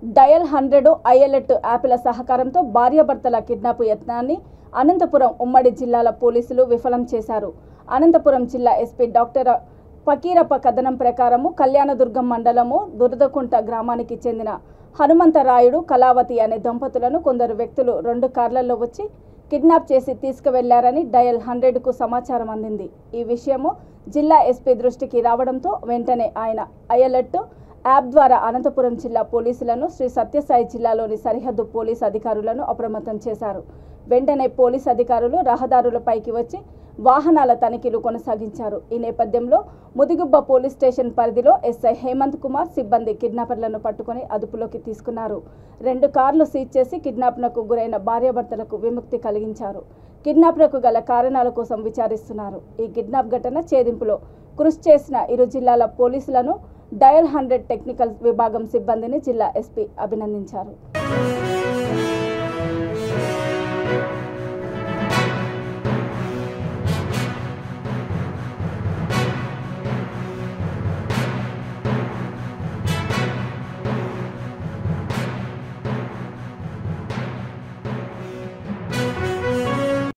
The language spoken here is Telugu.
డయల్ 100 ఐఎల్ఎట్ యాప్ల సహకారంతో భార్యాభర్తల కిడ్నాప్ యత్నాన్ని అనంతపురం ఉమ్మడి జిల్లాల పోలీసులు విఫలం చేశారు. అనంతపురం జిల్లా ఎస్పీ డాక్టర్ ఫకీరప్ప కథనం ప్రకారము కళ్యాణదుర్గం మండలము దురదకుంట గ్రామానికి చెందిన హనుమంతరాయుడు కళావతి అనే దంపతులను కొందరు వ్యక్తులు 2 కార్లలో వచ్చి కిడ్నాప్ చేసి తీసుకువెళ్లారని డయల్ 100కు సమాచారం అందింది. ఈ విషయము జిల్లా ఎస్పీ దృష్టికి రావడంతో వెంటనే ఆయన ఐఎల్ఎట్ యాప్ ద్వారా అనంతపురం జిల్లా పోలీసులను శ్రీ సత్యసాయి జిల్లాలోని సరిహద్దు పోలీసు అధికారులను అప్రమత్తం చేశారు. వెంటనే పోలీసు అధికారులు రహదారులపైకి వచ్చి వాహనాల తనిఖీలు కొనసాగించారు. ఈ నేపథ్యంలో ముదిగుబ్బ పోలీస్ స్టేషన్ పరిధిలో ఎస్ఐ హేమంత్ కుమార్ సిబ్బంది కిడ్నాపర్లను పట్టుకుని అదుపులోకి తీసుకున్నారు. 2 కార్లు సీజ్ చేసి కిడ్నాప్నకు గురైన భార్యాభర్తలకు విముక్తి కలిగించారు. కిడ్నాప్లకు గల కారణాల కోసం విచారిస్తున్నారు. ఈ కిడ్నాప్ ఘటన ఛేదింపులో కృషి చేసిన ఇరు జిల్లాల పోలీసులను డయల్ 100 టెక్నికల్ విభాగం సిబ్బందిని జిల్లా ఎస్పీ అభినందించారు.